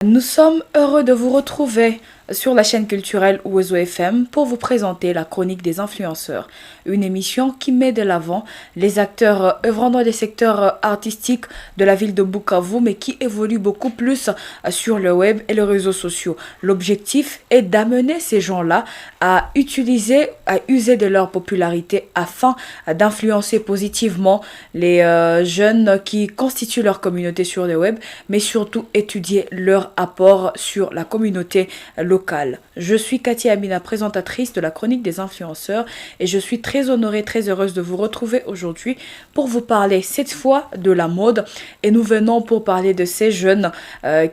Nous sommes heureux de vous retrouver sur la chaîne culturelle Ouezo FM pour vous présenter la chronique des influenceurs, une émission qui met de l'avant les acteurs œuvrant dans les secteurs artistiques de la ville de Bukavu, mais qui évoluent beaucoup plus sur le web et les réseaux sociaux. L'objectif est d'amener ces gens-là à user de leur popularité afin d'influencer positivement les jeunes qui constituent leur communauté sur le web, mais surtout étudier leur apport sur la communauté locale. Je suis Cathy Amina, présentatrice de la chronique des influenceurs, et je suis très honorée, très heureuse de vous retrouver aujourd'hui pour vous parler cette fois de la mode. Et nous venons pour parler de ces jeunes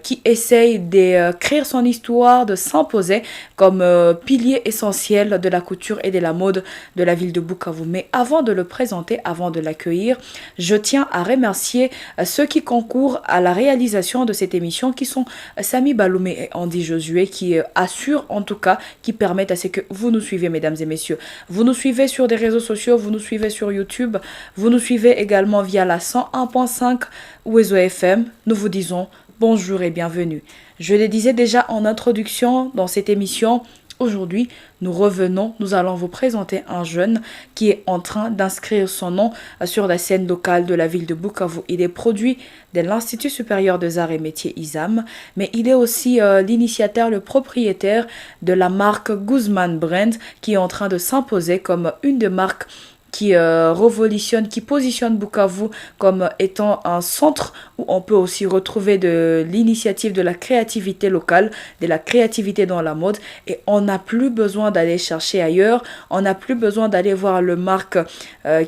qui essayent d'écrire son histoire, de s'imposer comme pilier essentiel de la couture et de la mode de la ville de Bukavu. Mais avant de le présenter, avant de l'accueillir, je tiens à remercier ceux qui concourent à la réalisation de cette émission, qui sont Samy Baloumé et Andy Josué, qui assurent en tout cas, qui permettent à ce que vous nous suivez, mesdames et messieurs. Vous nous suivez sur des réseaux sociaux, vous nous suivez sur YouTube, vous nous suivez également via la 101.5 Ouezo FM. Nous vous disons bonjour et bienvenue. Je le disais déjà en introduction dans cette émission. Aujourd'hui, nous revenons, nous allons vous présenter un jeune qui est en train d'inscrire son nom sur la scène locale de la ville de Bukavu. Il est produit de l'Institut supérieur des arts et métiers ISAM, mais il est aussi l'initiateur, le propriétaire de la marque Guzman Brand, qui est en train de s'imposer comme une des marques qui révolutionne, qui positionne Bukavu comme étant un centre où on peut aussi retrouver de l'initiative de la créativité locale, de la créativité dans la mode, et on n'a plus besoin d'aller chercher ailleurs, on n'a plus besoin d'aller voir les marques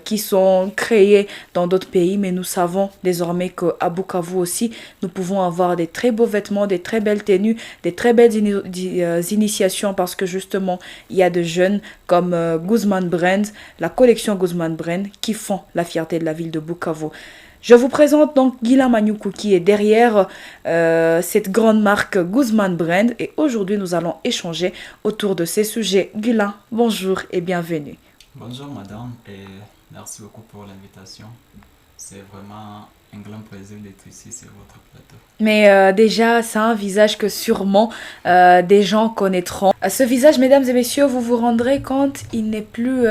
qui sont créées dans d'autres pays, mais nous savons désormais qu'à Bukavu aussi, nous pouvons avoir des très beaux vêtements, des très belles tenues, des très belles initiations, parce que justement, il y a de jeunes comme Guzman Brand, la collection Guzman Brand, qui font la fierté de la ville de Bukavu. Je vous présente donc Guilain Manioukou, qui est derrière cette grande marque Guzman Brand, et aujourd'hui nous allons échanger autour de ces sujets. Guilain, bonjour et bienvenue. Bonjour madame, et merci beaucoup pour l'invitation. C'est vraiment un grand plaisir d'être ici sur votre plateau. Mais déjà, c'est un visage que sûrement des gens connaîtront. Ce visage, mesdames et messieurs, vous vous rendrez compte, il n'est plus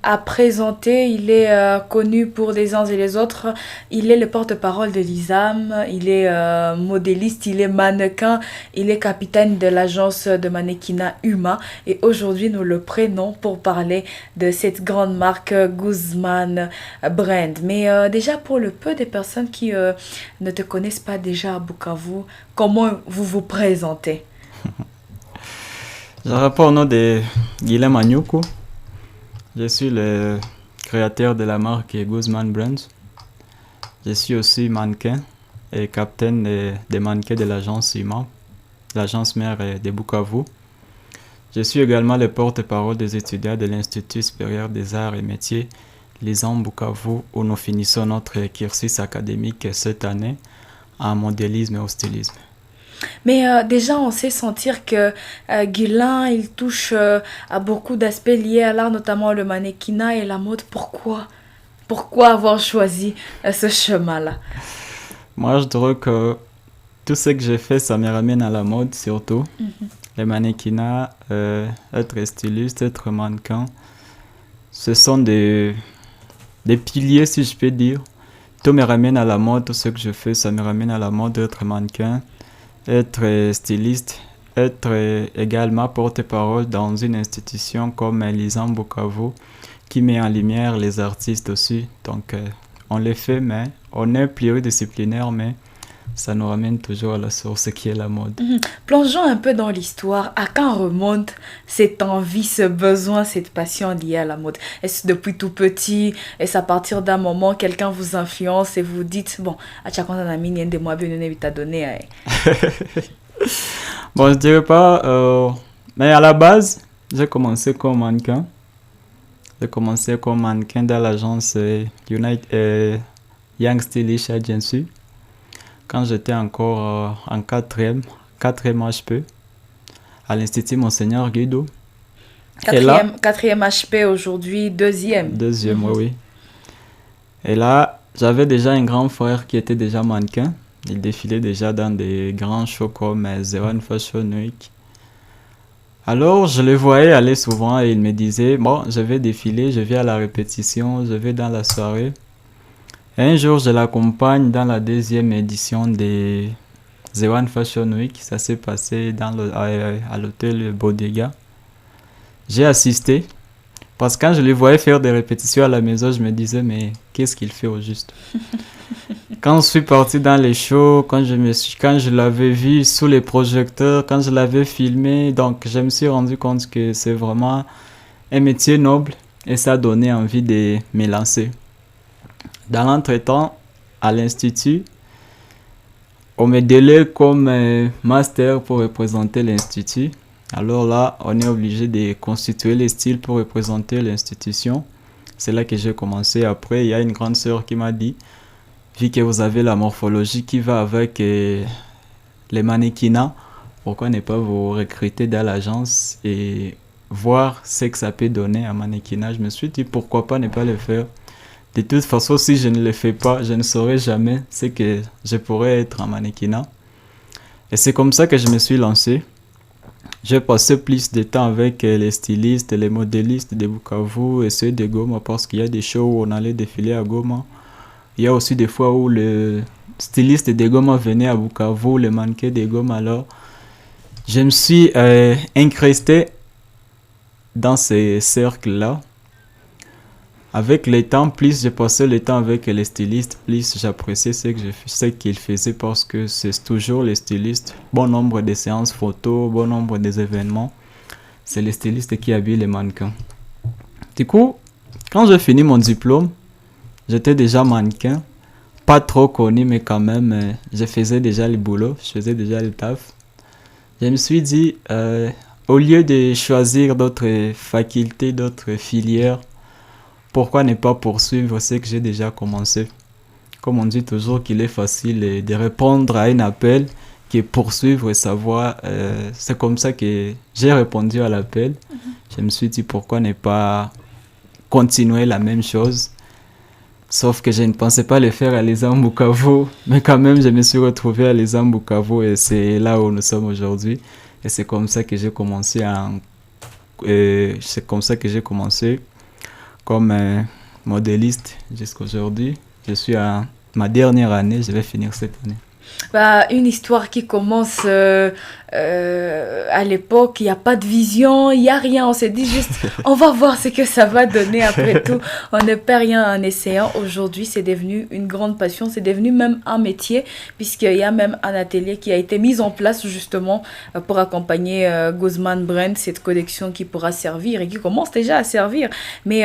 à présenter. Il est connu pour les uns et les autres. Il est le porte-parole de l'ISAM. Il est modéliste, il est mannequin. Il est capitaine de l'agence de mannequinat Huma. Et aujourd'hui, nous le prenons pour parler de cette grande marque Guzman Brand. Mais déjà, pour le peu des personnes qui ne te connaissent pas déjà à Bukavu, comment vous vous présentez? Je réponds au nom de Guilain Manioukou. Je suis le créateur de la marque Guzman Brands. Je suis aussi mannequin et capitaine des mannequins de l'agence Huma, l'agence mère de Bukavu. Je suis également le porte-parole des étudiants de l'Institut supérieur des arts et métiers l'ISAM Bukavu, où nous finissons notre cursus académique cette année en modélisme et au stylisme. Mais déjà, on sait sentir que Guilain, il touche à beaucoup d'aspects liés à l'art, notamment le mannequinat et la mode. Pourquoi avoir choisi ce chemin-là? Moi, je dirais que tout ce que j'ai fait, ça me ramène à la mode surtout. Le mannequinat, être styliste, être mannequin, ce sont des piliers, si je peux dire. Tout me ramène à la mode, tout ce que je fais, ça me ramène à la mode, être mannequin, être styliste, être également porte-parole dans une institution comme l'ISAM Bukavu, qui met en lumière les artistes aussi. Donc, on les fait, mais on est pluridisciplinaire, mais ça nous ramène toujours à la source qui est la mode. Plongeons un peu dans l'histoire. À quand remonte cette envie, ce besoin, cette passion liée à la mode? Est-ce depuis tout petit? Est-ce à partir d'un moment, quelqu'un vous influence et vous dites, bon, à chaque fois, on a mis une de moi, bien t'a donné. Bon, je dirais pas, mais à la base, j'ai commencé comme mannequin. J'ai commencé comme mannequin dans l'agence Young Stylish Agency. Quand j'étais encore en quatrième HP, à l'Institut Monseigneur Guido. Quatrième HP aujourd'hui, deuxième. Deuxième, oui. Et là, j'avais déjà un grand frère qui était déjà mannequin. Il défilait déjà dans des grands shows comme Zewan Fashion Week. Alors, je le voyais aller souvent et il me disait, bon, je vais défiler, je vais à la répétition, je vais dans la soirée. Et un jour, je l'accompagne dans la deuxième édition des Zewan Fashion Week. Ça s'est passé à l'hôtel Bodega. J'ai assisté. Parce que quand je le voyais faire des répétitions à la maison, je me disais, mais qu'est-ce qu'il fait au juste? Quand je suis parti dans les shows, quand je l'avais vu sous les projecteurs, quand je l'avais filmé, donc je me suis rendu compte que c'est vraiment un métier noble et ça a donné envie de me lancer. Dans l'entretemps, à l'Institut, on me délègue comme master pour représenter l'Institut. Alors là, on est obligé de constituer les styles pour représenter l'institution. C'est là que j'ai commencé. Après, il y a une grande sœur qui m'a dit, vu que vous avez la morphologie qui va avec les mannequinats, pourquoi ne pas vous recruter dans l'agence et voir ce que ça peut donner un mannequinat. Je me suis dit, pourquoi pas ne pas le faire. De toute façon, si je ne le fais pas, je ne saurais jamais ce que je pourrais être en mannequinat. Et c'est comme ça que je me suis lancé. J'ai passé plus de temps avec les stylistes, les modélistes de Bukavu et ceux de Goma parce qu'il y a des shows où on allait défiler à Goma. Il y a aussi des fois où le styliste de Goma venait à Bukavu, le mannequin de Goma. Alors, je me suis incrusté dans ces cercles-là. Avec le temps, plus j'ai passé le temps avec les stylistes, plus j'appréciais ce qu'ils faisaient parce que c'est toujours les stylistes. Bon nombre de séances photos, bon nombre des événements, c'est les stylistes qui habillent les mannequins. Du coup, quand j'ai fini mon diplôme, j'étais déjà mannequin, pas trop connu, mais quand même, je faisais déjà le boulot, je faisais déjà le taf. Je me suis dit, au lieu de choisir d'autres facultés, d'autres filières, pourquoi ne pas poursuivre ce que j'ai déjà commencé? Comme on dit toujours qu'il est facile de répondre à un appel que poursuivre sa voie. C'est comme ça que j'ai répondu à l'appel. Je me suis dit pourquoi ne pas continuer la même chose. Sauf que je ne pensais pas le faire à l'ESAM Bukavu. Mais quand même, je me suis retrouvé à l'ESAM Bukavu et c'est là où nous sommes aujourd'hui. Et c'est comme ça que j'ai commencé comme modéliste jusqu'à aujourd'hui. Je suis à ma dernière année, je vais finir cette année. Bah, une histoire qui commence à l'époque, il n'y a pas de vision, il n'y a rien. On s'est dit juste, on va voir ce que ça va donner après tout. On ne perd rien en essayant. Aujourd'hui, c'est devenu une grande passion, c'est devenu même un métier, puisqu'il y a même un atelier qui a été mis en place justement pour accompagner Guzman Brand, cette collection qui pourra servir et qui commence déjà à servir. Mais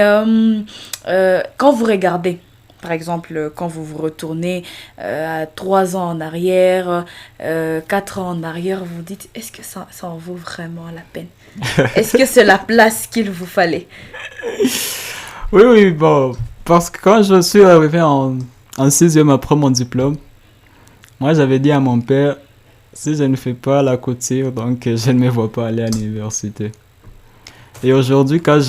quand vous regardez, par exemple, quand vous vous retournez à 3 ans en arrière, 4 ans en arrière, vous vous dites, est-ce que ça en vaut vraiment la peine? Est-ce que c'est la place qu'il vous fallait? Oui, bon, parce que quand je suis arrivé en 6e après mon diplôme, moi j'avais dit à mon père, si je ne fais pas la couture, donc je ne me vois pas aller à l'université. Et aujourd'hui, quand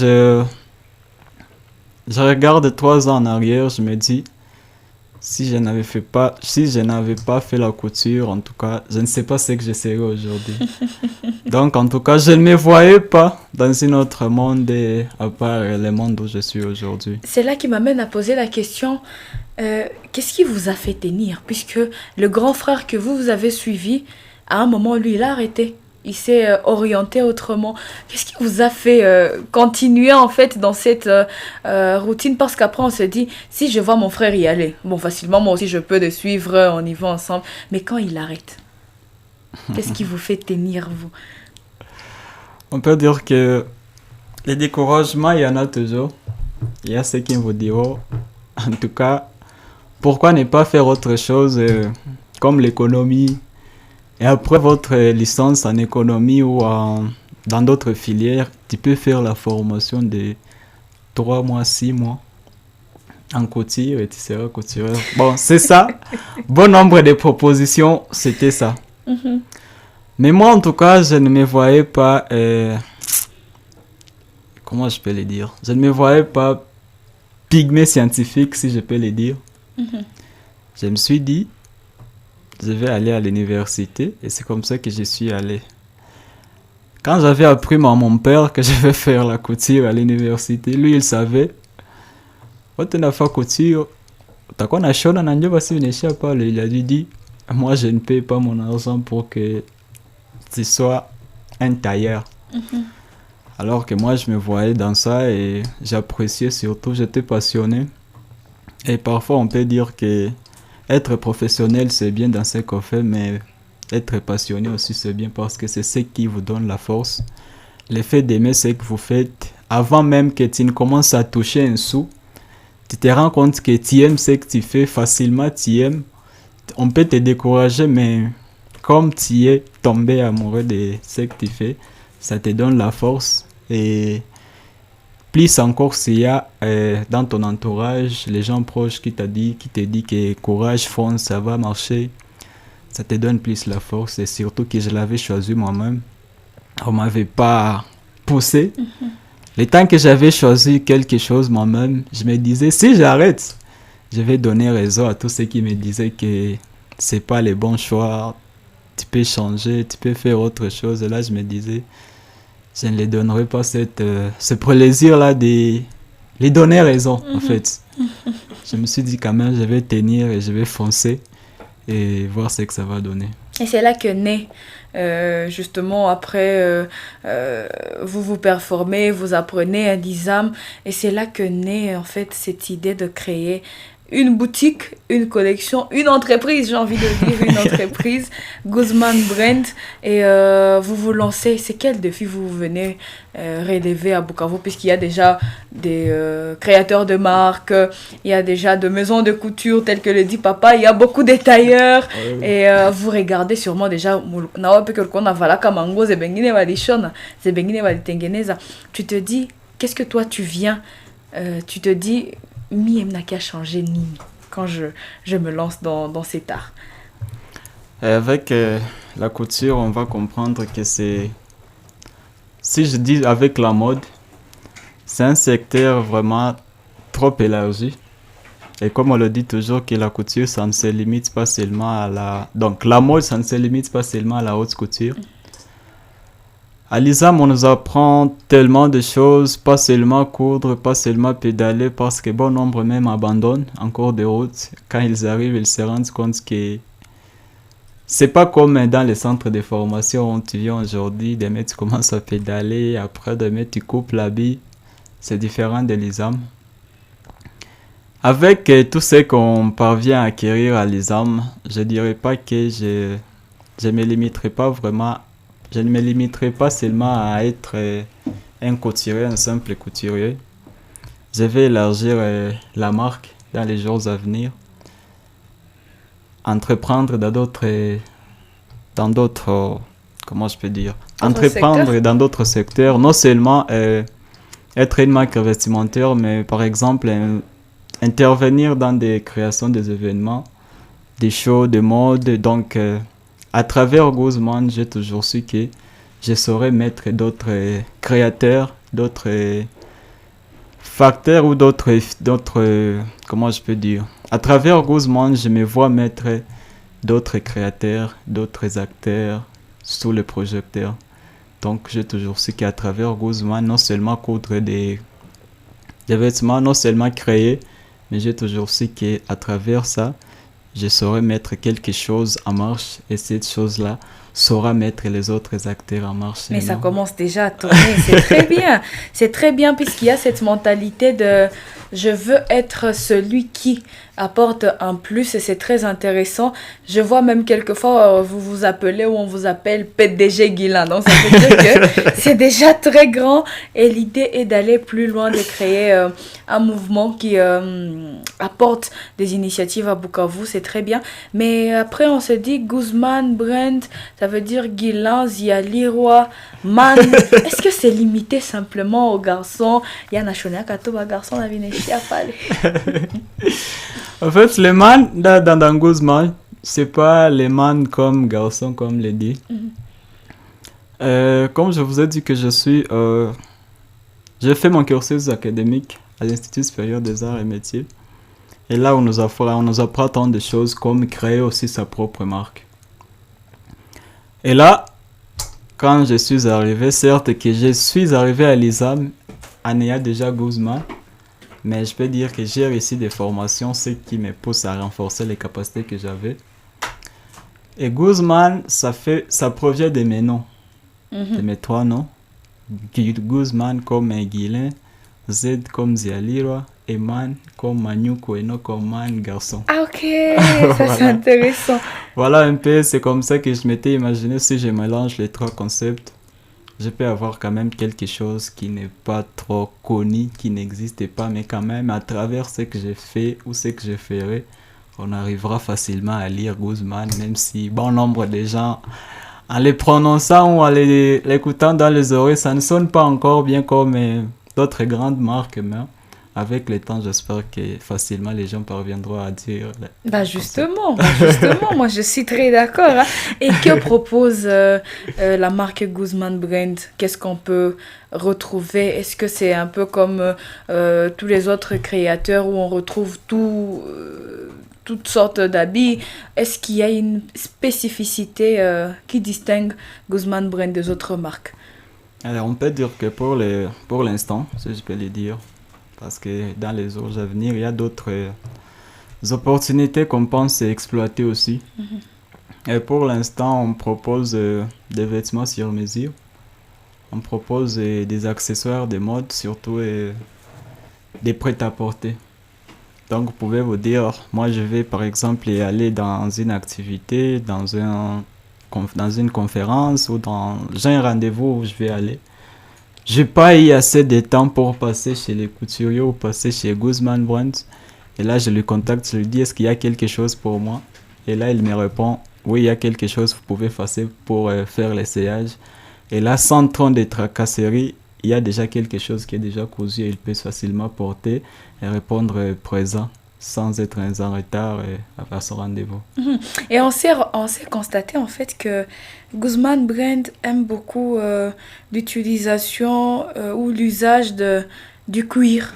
je regarde 3 ans en arrière, je me dis, si je n'avais pas fait la couture, en tout cas, je ne sais pas ce que je serais aujourd'hui. Donc, en tout cas, je ne me voyais pas dans un autre monde à part le monde où je suis aujourd'hui. C'est là qui m'amène à poser la question, qu'est-ce qui vous a fait tenir? Puisque le grand frère que vous avez suivi, à un moment, lui, il a arrêté. Il s'est orienté autrement. Qu'est-ce qui vous a fait continuer en fait dans cette routine? Parce qu'après on se dit, si je vois mon frère y aller, bon facilement moi aussi je peux le suivre, on y va ensemble. Mais quand il arrête, qu'est-ce qui vous fait tenir vous? On peut dire que les découragements, il y en a toujours. Il y a ceux qui vous diront, en tout cas, pourquoi ne pas faire autre chose comme l'économie? Et après votre licence en économie ou dans d'autres filières, tu peux faire la formation de 3 mois, 6 mois en couture et tu seras coutureur. Bon, c'est ça. Bon nombre de propositions, c'était ça. Mais moi, en tout cas, je ne me voyais pas... comment je peux le dire? Je ne me voyais pas pygmée scientifique, si je peux le dire. Je me suis dit... je vais aller à l'université et c'est comme ça que je suis allé. Quand j'avais appris à mon père que je vais faire la couture à l'université, lui il savait. Quand on a fait couture, t'as quoi na shona na ndio basi vinaishia pale. Il a dit, moi je ne paye pas mon argent pour que tu sois un tailleur. Alors que moi je me voyais dans ça et j'appréciais surtout, j'étais passionné. Et parfois on peut dire que être professionnel c'est bien dans ce qu'on fait, mais être passionné aussi c'est bien parce que c'est ce qui vous donne la force. Le fait d'aimer ce que vous faites, avant même que tu ne commences à toucher un sou, tu te rends compte que tu aimes ce que tu fais, facilement tu aimes. On peut te décourager, mais comme tu es tombé amoureux de ce que tu fais, ça te donne la force. Et plus encore s'il y a dans ton entourage les gens proches qui te disent que courage, fonce, ça va marcher, ça te donne plus la force. Et surtout que je l'avais choisi moi-même, on m'avait pas poussé. Le temps que j'avais choisi quelque chose moi-même, je me disais si j'arrête, je vais donner raison à tous ceux qui me disaient que c'est pas le bon choix, tu peux changer, tu peux faire autre chose. Et là je me disais, je ne les donnerai pas ce plaisir-là de les donner raison, en fait. Je me suis dit quand même, je vais tenir et je vais foncer et voir ce que ça va donner. Et c'est là que naît, justement, après, vous vous performez, vous apprenez à l'ISAM, et c'est là que naît, en fait, cette idée de créer une boutique, une collection, une entreprise, j'ai envie de dire une entreprise, Guzman Brand, et vous vous lancez. C'est quel défi vous venez relever à Bukavu, puisqu'il y a déjà des créateurs de marques, il y a déjà de maisons de couture telles que le dit papa, il y a beaucoup de tailleurs, et vous regardez sûrement déjà, tu te dis, qu'est-ce que toi tu viens, tu te dis, mi n'a qu'à changer ni quand je me lance dans cet art. Avec la couture, on va comprendre que c'est... Si je dis avec la mode, c'est un secteur vraiment trop élargi. Et comme on le dit toujours, que la couture, ça ne se limite pas seulement à la... Donc la mode, ça ne se limite pas seulement à la haute couture. À l'ISAM, on nous apprend tellement de choses, pas seulement coudre, pas seulement pédaler, parce que bon nombre même abandonnent en cours de route. Quand ils arrivent, ils se rendent compte que c'est pas comme dans les centres de formation où tu viens aujourd'hui, demain tu commences à pédaler, après demain tu coupes l'habit. C'est différent de l'ISAM. Avec tout ce qu'on parvient à acquérir à l'ISAM, je dirais pas que je me limiterai pas vraiment. Je ne me limiterai pas seulement à être un couturier, un simple couturier. Je vais élargir la marque dans les jours à venir. Entreprendre dans d'autres, comment je peux dire, entreprendre dans d'autres secteurs. Non seulement être une marque vestimentaire, mais par exemple intervenir dans des créations des événements, des shows de mode. Donc à travers Guzman, j'ai toujours su que je saurais mettre d'autres créateurs, d'autres facteurs ou d'autres, comment je peux dire. À travers Guzman, je me vois mettre d'autres créateurs, d'autres acteurs sous le projecteur. Donc j'ai toujours su qu'à travers Guzman, non seulement coudre des vêtements, non seulement créer, mais j'ai toujours su qu'à travers ça, je saurais mettre quelque chose en marche et cette chose-là saura mettre les autres acteurs en marche. Mais ça commence déjà à tourner, c'est très bien puisqu'il y a cette mentalité de je veux être celui qui apporte un plus et c'est très intéressant. Je vois même quelquefois vous vous appelez ou on vous appelle PDG Guilain, donc ça veut dire que c'est déjà très grand et l'idée est d'aller plus loin, de créer un mouvement qui apporte des initiatives à Bukavu, c'est très bien. Mais après on se dit Guzman Brand, ça veut dire Guilain, Zialiroy, Man. Est-ce que c'est limité simplement aux garçons? Il y a un garçon à Vinéchia Palais. En fait, les man dans Guzman, c'est pas les man comme garçon, comme les dit. Comme je vous ai dit que j'ai fait mon cursus académique à l'Institut supérieur des arts et métiers. Et là, on nous apprend tant de choses comme créer aussi sa propre marque. Et là, quand je suis arrivé, certes que je suis arrivé à l'ISAM en ayant déjà Guzman, mais je peux dire que j'ai réussi des formations, ce qui me pousse à renforcer les capacités que j'avais. Et Guzman, ça provient de mes noms, de mes 3 noms. Guzman comme Guilin, Z comme Zialira, et Man comme Manyuko et non comme Man garçon. Ah ok, ça voilà. C'est intéressant. Voilà un peu, c'est comme ça que je m'étais imaginé, si je mélange les 3 concepts, je peux avoir quand même quelque chose qui n'est pas trop connu, qui n'existe pas, mais quand même à travers ce que j'ai fait ou ce que je ferai, on arrivera facilement à lire Guzman, même si bon nombre de gens, en les prononçant ou en l'écoutant dans les oreilles, ça ne sonne pas encore bien comme d'autres grandes marques, mais avec le temps, j'espère que facilement les gens parviendront à dire... Justement, moi je suis très d'accord. Hein. Et que propose la marque Guzman Brand? Qu'est-ce qu'on peut retrouver? Est-ce que c'est un peu comme tous les autres créateurs où on retrouve toutes sortes d'habits? Est-ce qu'il y a une spécificité qui distingue Guzman Brand des autres marques? Alors on peut dire que pour l'instant, si je peux le dire, parce que dans les jours à venir, il y a d'autres opportunités qu'on pense exploiter aussi. Et pour l'instant, on propose des vêtements sur mesure. On propose des accessoires de mode, surtout des prêt-à-porter. Donc, vous pouvez vous dire, moi, je vais par exemple aller dans une activité, dans une conférence ou j'ai un rendez-vous où je vais aller. J'ai pas eu assez de temps pour passer chez les couturiers ou passer chez Guzman Brand. Et là, je le contacte, je lui dis, est-ce qu'il y a quelque chose pour moi? Et là, il me répond, oui, il y a quelque chose, vous pouvez passer pour faire l'essayage. Et là, sans trop de tracasseries, il y a déjà quelque chose qui est déjà cousu et il peut facilement porter et répondre présent sans être en retard à son rendez-vous. Et on s'est constaté en fait que Guzman Brand aime beaucoup l'utilisation ou l'usage du cuir.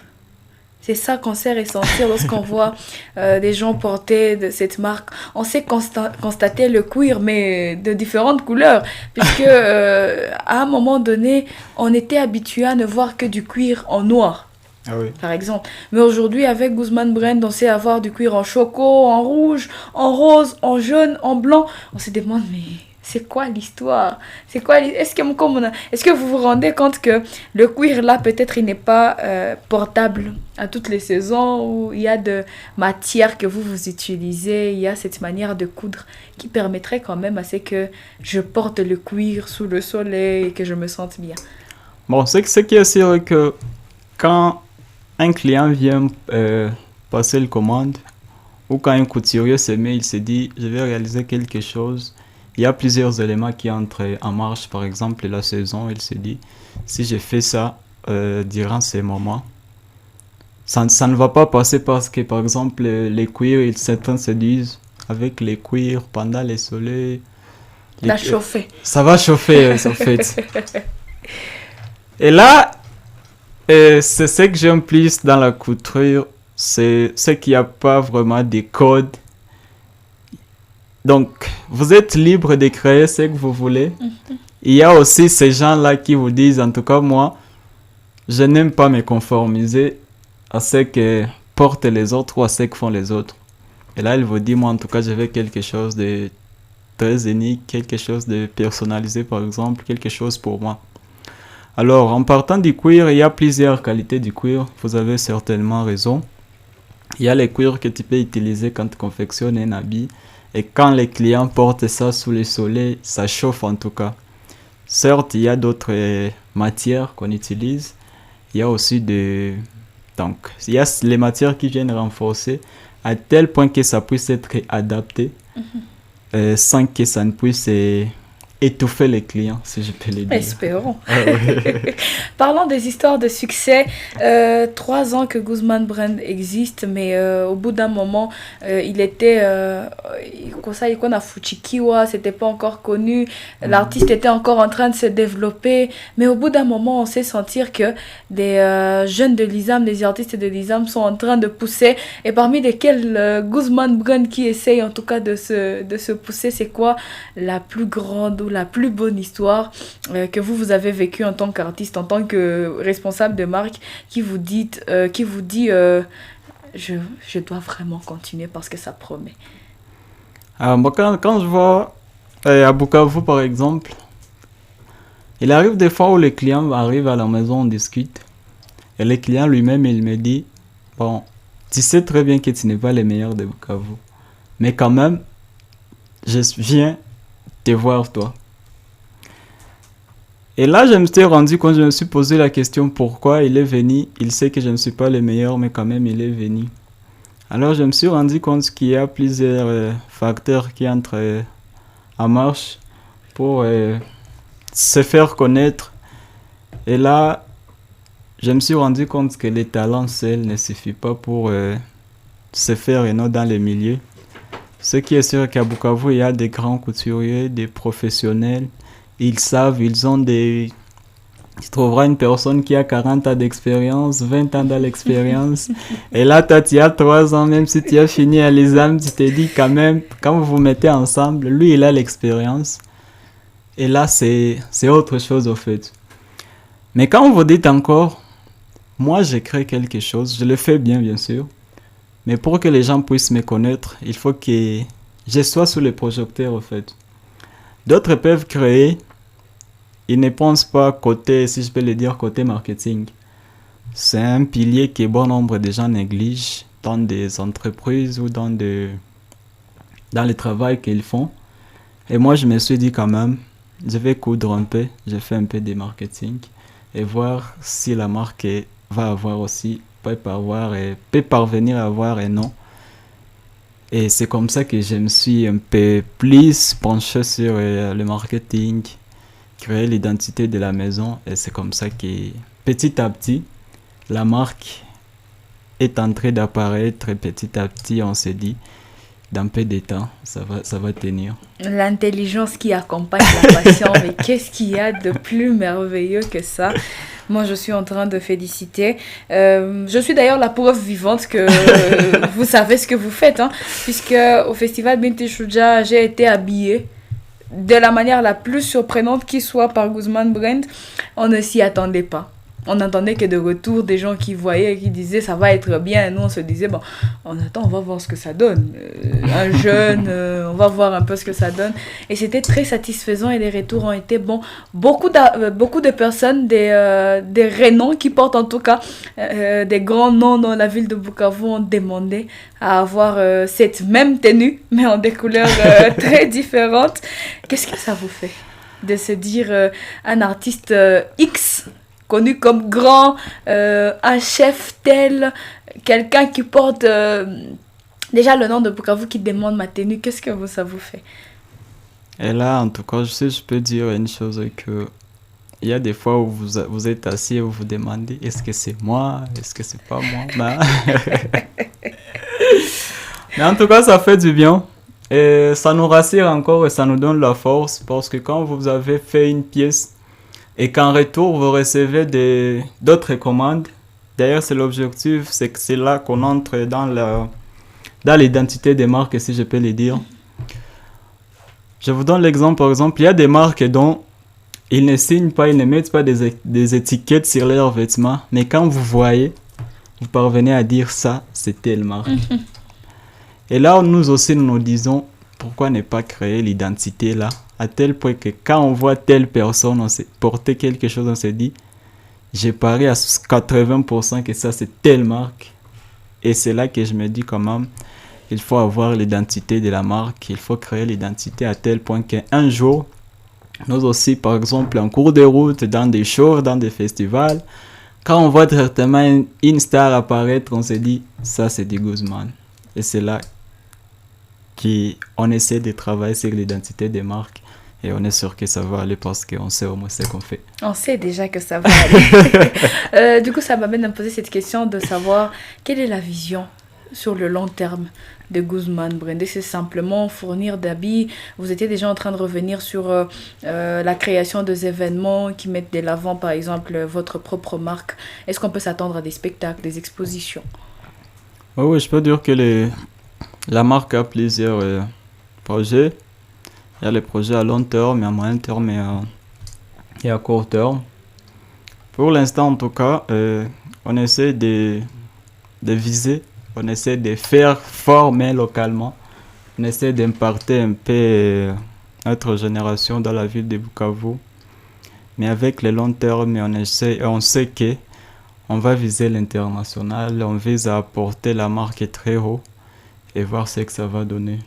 C'est ça qu'on sait ressentir lorsqu'on voit des gens porter de cette marque. On sait constater le cuir, mais de différentes couleurs. Puisque à un moment donné, on était habitué à ne voir que du cuir en noir. Ah oui. Par exemple. Mais aujourd'hui, avec Guzman Brand, on sait avoir du cuir en choco, en rouge, en rose, en jaune, en blanc. On se demande, mais c'est quoi l'histoire? C'est quoi est-ce que vous vous rendez compte que le cuir, là, peut-être, il n'est pas portable à toutes les saisons, où il y a de matières que vous utilisez, il y a cette manière de coudre qui permettrait quand même à ce que je porte le cuir sous le soleil et que je me sente bien. Bon, ce qui est sûr que quand un client vient passer la commande, ou quand un couturier se met, il se dit, je vais réaliser quelque chose. Il y a plusieurs éléments qui entrent en marche, par exemple la saison. Il se dit, si je fais ça durant ces moments, ça ne va pas passer parce que, par exemple, les cuirs, certains se disent, avec les cuirs, pendant les soleils... La chauffer. Ça va chauffer, en fait. Et là, c'est ce que j'aime plus dans la couture, c'est qu'il n'y a pas vraiment de code. Donc, vous êtes libre de créer ce que vous voulez. Il y a aussi ces gens-là qui vous disent, en tout cas moi, je n'aime pas me conformiser à ce que portent les autres ou à ce que font les autres. Et là, il vous dit, moi en tout cas, je veux quelque chose de très unique, quelque chose de personnalisé par exemple, quelque chose pour moi. Alors, en partant du cuir, il y a plusieurs qualités du cuir, vous avez certainement raison. Il y a les cuirs que tu peux utiliser quand tu confectionnes un habit. Et quand les clients portent ça sous le soleil, ça chauffe en tout cas. Certes, il y a d'autres matières qu'on utilise. Il y a aussi donc, il y a les matières qui viennent renforcer à tel point que ça puisse être adapté sans que ça ne puisse étouffer les clients, si je peux le dire. Espérons. Ah ouais. Parlons des histoires de succès. 3 ans que Guzman Brand existe, mais au bout d'un moment, il était comme a Fuchikiwa, c'était pas encore connu. L'artiste était encore en train de se développer, mais au bout d'un moment, on sait sentir que des jeunes de l'ISAM, des artistes de l'ISAM sont en train de pousser, et parmi lesquels Guzman Brand qui essaye en tout cas de se pousser. C'est quoi la plus grande ou la plus bonne histoire que vous avez vécue en tant qu'artiste, en tant que responsable de marque, qui vous dit je dois vraiment continuer parce que ça promet? Moi, quand je vois à Bukavu, par exemple, il arrive des fois où les clients arrivent à la maison, on discute, et le client lui-même, il me dit, bon, tu sais très bien que tu n'es pas le meilleur de Bukavu, mais quand même, je viens te voir toi. Et là, je me suis rendu compte, je me suis posé la question pourquoi il est venu. Il sait que je ne suis pas le meilleur, mais quand même, il est venu. Alors, je me suis rendu compte qu'il y a plusieurs facteurs qui entrent en marche pour se faire connaître. Et là, je me suis rendu compte que les talents seuls ne suffisent pas pour se faire dans les milieux. Ce qui est sûr qu'à Bukavu, il y a des grands couturiers, des professionnels. Ils savent, ils ont des... Tu trouveras une personne qui a 40 ans d'expérience, 20 ans d'expérience. Et là, toi, tu as 3 ans, même si tu as fini à l'ISAM, tu te dis quand même, quand vous vous mettez ensemble, lui, il a l'expérience. Et là, c'est autre chose au fait. Mais quand vous dites encore, moi, j'ai créé quelque chose, je le fais bien sûr. Mais pour que les gens puissent me connaître, il faut que je sois sous les projecteurs au fait. D'autres peuvent créer, ils ne pensent pas côté, si je peux le dire, côté marketing. C'est un pilier que bon nombre de gens négligent dans des entreprises ou dans le travail qu'ils font. Et moi, je me suis dit quand même, je vais coudre un peu, je fais un peu de marketing et voir si la marque va avoir aussi, peut parvenir à avoir et non. Et c'est comme ça que je me suis un peu plus penché sur le marketing, créer l'identité de la maison. Et c'est comme ça que petit à petit, la marque est en train d'apparaître. Et petit à petit, on s'est dit, dans peu de temps, ça va tenir. L'intelligence qui accompagne la passion, mais qu'est-ce qu'il y a de plus merveilleux que ça? Moi, je suis en train de féliciter. Je suis d'ailleurs la preuve vivante que vous savez ce que vous faites, hein, puisque au festival Binti Shuja, j'ai été habillée de la manière la plus surprenante qui soit par Guzman Brand. On ne s'y attendait pas. On n'entendait que de retour des gens qui voyaient et qui disaient ça va être bien. Et nous, on se disait, bon, on attend, on va voir ce que ça donne. Un jeune, on va voir un peu ce que ça donne. Et c'était très satisfaisant et les retours ont été bons. Beaucoup de personnes, des renoms qui portent en tout cas des grands noms dans la ville de Bukavu ont demandé à avoir cette même tenue, mais en des couleurs très différentes. Qu'est-ce que ça vous fait de se dire un artiste X connu comme grand, un chef tel, quelqu'un qui porte déjà le nom de Bukavu qui demande ma tenue, qu'est-ce que ça vous fait? Et là, en tout cas, je peux dire une chose, que il y a des fois où vous êtes assis et vous vous demandez, est-ce que c'est moi? Est-ce que c'est pas moi? Mais en tout cas, ça fait du bien. Et ça nous rassure encore et ça nous donne la force, parce que quand vous avez fait une pièce, et qu'en retour, vous recevez d'autres commandes. D'ailleurs, c'est l'objectif, c'est que c'est là qu'on entre dans l'identité des marques, si je peux le dire. Je vous donne l'exemple, par exemple, il y a des marques dont ils ne signent pas, ils ne mettent pas des étiquettes sur leurs vêtements, mais quand vous voyez, vous parvenez à dire ça, c'est telle marque. Et là, nous aussi, nous disons, pourquoi ne pas créer l'identité là, à tel point que quand on voit telle personne porter quelque chose, on se dit, j'ai parié à 80% que ça c'est telle marque. Et c'est là que je me dis quand même, il faut avoir l'identité de la marque, il faut créer l'identité à tel point qu'un jour, nous aussi par exemple en cours de route, dans des shows, dans des festivals, quand on voit directement une star apparaître, on se dit, ça c'est du Guzman. Et c'est là qu'on essaie de travailler sur l'identité des marques. Et on est sûr que ça va aller parce qu'on sait au moins ce qu'on fait. On sait déjà que ça va aller. Du coup, ça m'amène à me poser cette question de savoir quelle est la vision sur le long terme de Guzman Brand. C'est simplement fournir d'habits. Vous étiez déjà en train de revenir sur la création des événements qui mettent de l'avant, par exemple, votre propre marque. Est-ce qu'on peut s'attendre à des spectacles, des expositions? Oui, je peux dire que la marque a plusieurs projets. Il y a les projets à long terme, à moyen terme et à court terme. Pour l'instant, en tout cas, on essaie de viser, on essaie de faire former localement, on essaie d'imparter un peu notre génération dans la ville de Bukavu. Mais avec le long terme, on sait que on va viser l'international, on vise à porter la marque très haut et voir ce que ça va donner.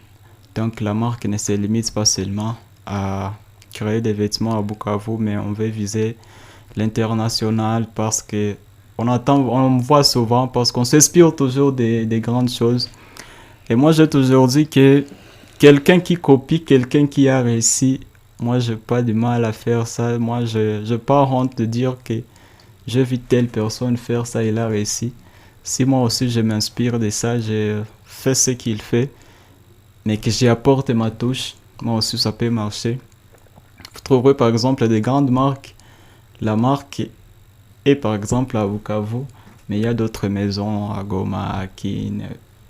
Donc la marque ne se limite pas seulement à créer des vêtements à Bukavu, mais on veut viser l'international parce que on voit souvent, parce qu'on s'inspire toujours des grandes choses. Et moi j'ai toujours dit que quelqu'un qui copie, quelqu'un qui a réussi, moi j'ai pas de mal à faire ça. Moi je pas honte de dire que j'ai vu telle personne faire ça, il a réussi. Si moi aussi je m'inspire de ça, je fais ce qu'il fait, mais que j'y apporte ma touche, moi aussi ça peut marcher. Vous trouverez par exemple des grandes marques. La marque est par exemple à Bukavu, mais il y a d'autres maisons à Goma, à Kin,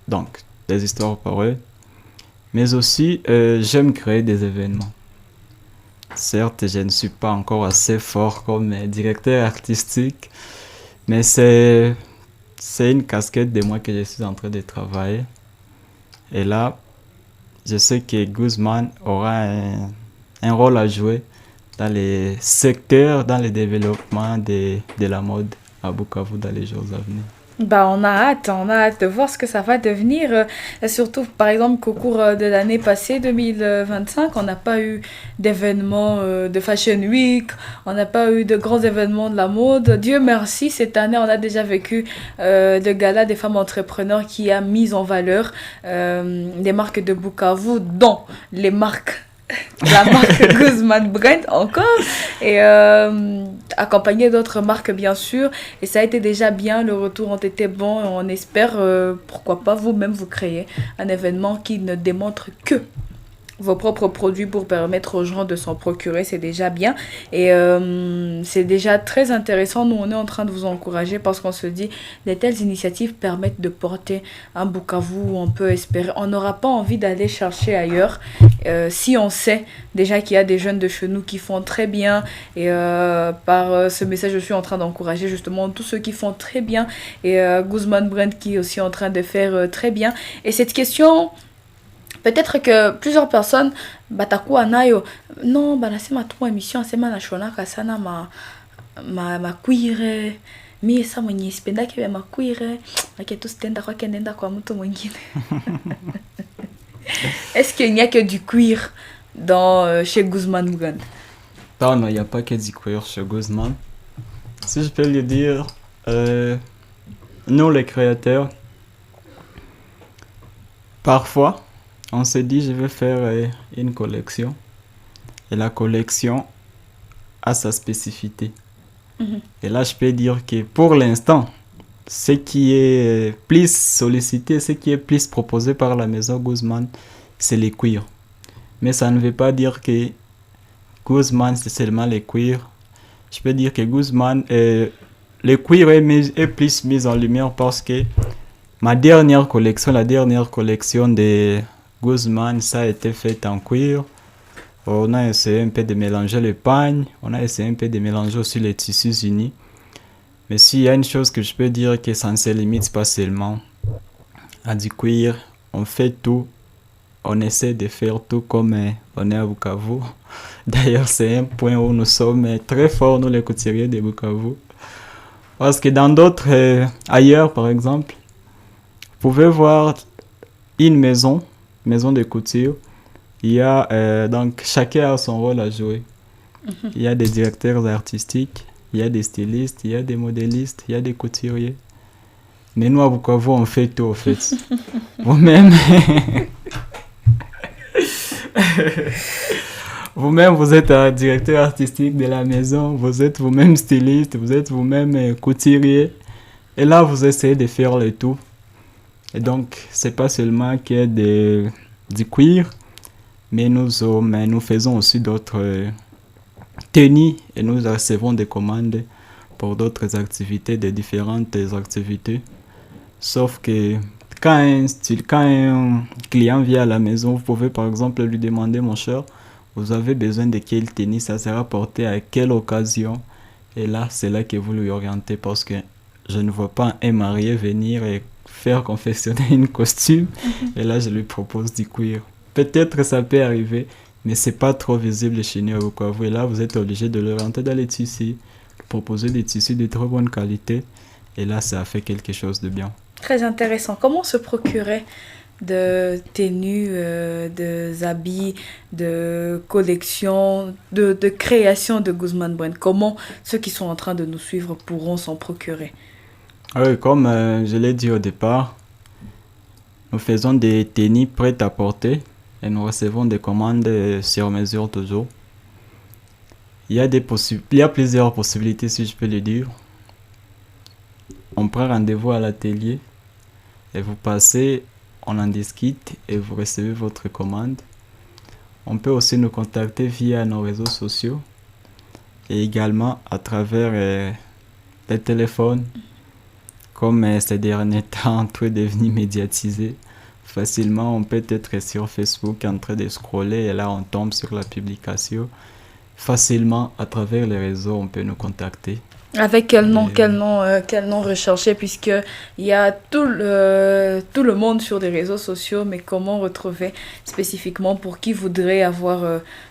donc des histoires pareilles. Mais aussi, j'aime créer des événements. Certes, je ne suis pas encore assez fort comme directeur artistique, mais c'est une casquette de moi que je suis en train de travailler. Et là, je sais que Guzman aura un rôle à jouer dans les secteurs, dans le développement de la mode à Bukavu dans les jours à venir. Bah, on a hâte de voir ce que ça va devenir. Surtout, par exemple, qu'au cours de l'année passée, 2025, on n'a pas eu d'événements de Fashion Week, on n'a pas eu de grands événements de la mode. Dieu merci, cette année, on a déjà vécu le gala des femmes entrepreneurs qui a mis en valeur les marques de Bukavu, dont les marques la marque Guzman Brand encore et accompagné d'autres marques bien sûr, et ça a été déjà bien, le retour ont été bons et on espère pourquoi pas vous-même vous créer un événement qui ne démontre que vos propres produits pour permettre aux gens de s'en procurer, c'est déjà bien. Et c'est déjà très intéressant. Nous, on est en train de vous encourager parce qu'on se dit de telles initiatives permettent de porter un Bukavu où on peut espérer. On n'aura pas envie d'aller chercher ailleurs si on sait déjà qu'il y a des jeunes de chez nous qui font très bien. Et par ce message, je suis en train d'encourager justement tous ceux qui font très bien. Et Guzman Brand qui est aussi en train de faire très bien. Et cette question... Peut-être que plusieurs personnes batakuwa nayo non banasema tu émission sema nashonaka sana makwire mie sa mwenye sipendaki ya makwire maketu sitenda kwake nenda kwa mtu mwingine. Est-ce qu'il n'y a que du cuir dans chez Guzman Brand? Non, il n'y a pas que du cuir chez Guzman. Si je peux le dire, nous les créateurs, parfois on s'est dit je vais faire une collection et la collection a sa spécificité. Et là je peux dire que pour l'instant ce qui est plus sollicité, ce qui est plus proposé par la maison Guzman, c'est les cuirs. Mais ça ne veut pas dire que Guzman c'est seulement les cuirs. Je peux dire que Guzman le cuir est plus mis en lumière parce que la dernière collection de Guzman, ça a été fait en cuir. On a essayé un peu de mélanger le pagne, on a essayé un peu de mélanger aussi les tissus unis. Mais s'il y a une chose que je peux dire, que ça ne se limite pas seulement à du cuir, on fait tout, on essaie de faire tout comme on est à Bukavu. D'ailleurs, c'est un point où nous sommes très forts, nous les couturiers de Bukavu. Parce que dans d'autres, ailleurs par exemple, vous pouvez voir une maison de couture, il y a donc chacun a son rôle à jouer. Il y a des directeurs artistiques, il y a des stylistes, il y a des modélistes, il y a des couturiers. Mais nous à Bukavu on fait tout en fait. Vous-même, vous êtes directeur artistique de la maison, vous êtes vous-même styliste, vous êtes vous-même couturier. Et là, vous essayez de faire le tout. Et donc, c'est pas seulement qu'il y ait du cuir, mais nous faisons aussi d'autres tenues et nous recevons des commandes pour d'autres activités, de différentes activités. Sauf que quand un client vient à la maison, vous pouvez par exemple lui demander, mon cher, vous avez besoin de quelle tenue, ça sera porté à quelle occasion. Et là, c'est là que vous lui orientez parce que je ne vois pas un marié venir et faire confectionner une costume. Et là, je lui propose du cuir. Peut-être ça peut arriver, mais c'est pas trop visible chez nous au Bukavu. Et là, vous êtes obligé de l'orienter dans les tissus, proposer des tissus de très bonne qualité. Et là, ça fait quelque chose de bien. Très intéressant. Comment se procurer de tenues, de habits, de collections, de création de Guzman Brand? Comment ceux qui sont en train de nous suivre pourront s'en procurer? Oui, comme je l'ai dit au départ, nous faisons des tenues prêtes à porter et nous recevons des commandes sur mesure toujours. Il y a plusieurs possibilités, si je peux le dire. On prend rendez-vous à l'atelier et vous passez, on en discute et vous recevez votre commande. On peut aussi nous contacter via nos réseaux sociaux et également à travers les téléphones. Comme ces derniers temps, tout est devenu médiatisé, facilement on peut être sur Facebook en train de scroller et là on tombe sur la publication. Facilement, à travers les réseaux, on peut nous contacter. Avec quel nom rechercher, puisque il y a tout le monde sur des réseaux sociaux, mais comment retrouver spécifiquement pour qui voudrait avoir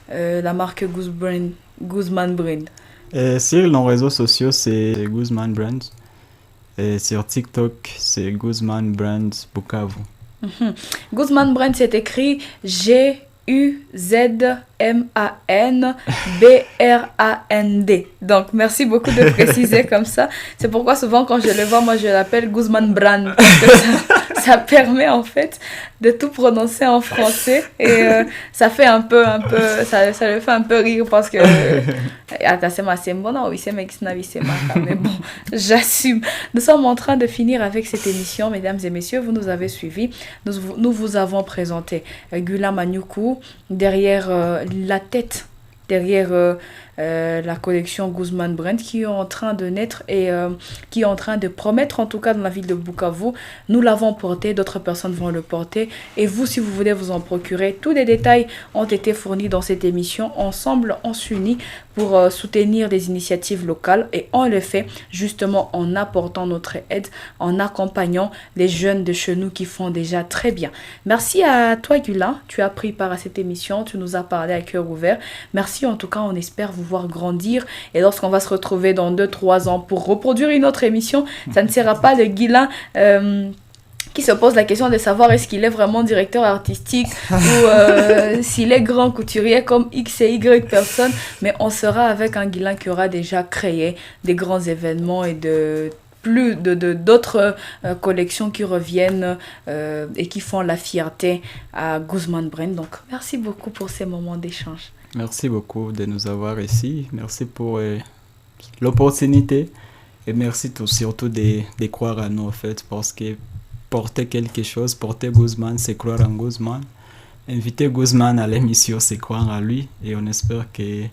la marque Guzman Brand? Sur nos réseaux sociaux, c'est Guzman Brands. Et sur TikTok, c'est Guzman Brands Bukavu. Guzman Brand, c'est écrit Guzman-Brand. Donc, merci beaucoup de préciser comme ça. C'est pourquoi souvent, quand je le vois, moi, je l'appelle Guzman Brand. Parce que ça permet, en fait, de tout prononcer en français. Et ça fait un peu, ça le fait un peu rire parce que... Mais bon, j'assume. Nous sommes en train de finir avec cette émission, mesdames et messieurs. Vous nous avez suivis. Nous vous avons présenté Gula Manyuku, derrière la tête, derrière la collection Guzman Brand qui est en train de naître et qui est en train de promettre, en tout cas dans la ville de Bukavu. Nous l'avons porté, d'autres personnes vont le porter. Et vous, si vous voulez vous en procurer, tous les détails ont été fournis dans cette émission. Ensemble, on s'unit pour soutenir des initiatives locales et on le fait justement en apportant notre aide, en accompagnant les jeunes de chez nous qui font déjà très bien. Merci à toi, Gula. Tu as pris part à cette émission, tu nous as parlé à cœur ouvert. Merci, en tout cas, on espère vous voir grandir. Et lorsqu'on va se retrouver dans 2-3 ans pour reproduire une autre émission, ça ne sera pas le Gula qui se pose la question de savoir est-ce qu'il est vraiment directeur artistique ou s'il est grand couturier comme X et Y personnes, mais on sera avec un Guilain qui aura déjà créé des grands événements et d'autres collections qui reviennent et qui font la fierté à Guzman Brand. Donc, merci beaucoup pour ces moments d'échange. Merci beaucoup de nous avoir ici. Merci pour l'opportunité et merci surtout de croire à nous en fait, parce que porter quelque chose, porter Guzman, c'est croire en Guzman. Inviter Guzman à l'émission, c'est croire à lui. Et on espère que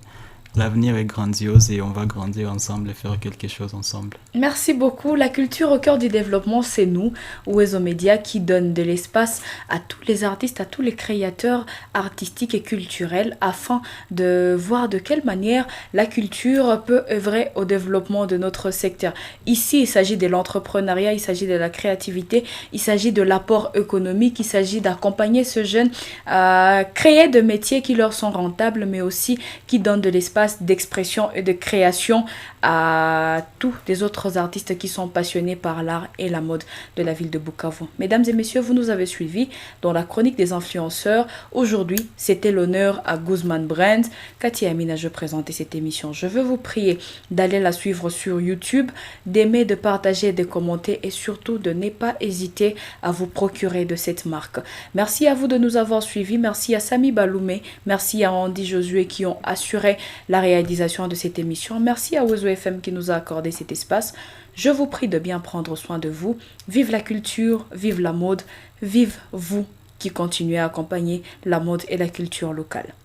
l'avenir est grandiose et on va grandir ensemble et faire quelque chose ensemble. Merci beaucoup. La culture au cœur du développement, c'est nous, Wezo Media, qui donne de l'espace à tous les artistes, à tous les créateurs artistiques et culturels afin de voir de quelle manière la culture peut œuvrer au développement de notre secteur. Ici, il s'agit de l'entrepreneuriat, il s'agit de la créativité, il s'agit de l'apport économique, il s'agit d'accompagner ce jeune à créer des métiers qui leur sont rentables, mais aussi qui donnent de l'espace espace d'expression et de création à tous les autres artistes qui sont passionnés par l'art et la mode de la ville de Bukavu. Mesdames et messieurs, vous nous avez suivis dans la chronique des influenceurs. Aujourd'hui, c'était l'honneur à Guzman Brand. Cathy Amina, je présentais cette émission. Je veux vous prier d'aller la suivre sur YouTube, d'aimer, de partager, de commenter et surtout de ne pas hésiter à vous procurer de cette marque. Merci à vous de nous avoir suivis. Merci à Sami Baloumé. Merci à Andy Josué qui ont assuré la réalisation de cette émission. Merci à Ozo FM qui nous a accordé cet espace. Je vous prie de bien prendre soin de vous. Vive la culture, vive la mode, vive vous qui continuez à accompagner la mode et la culture locale.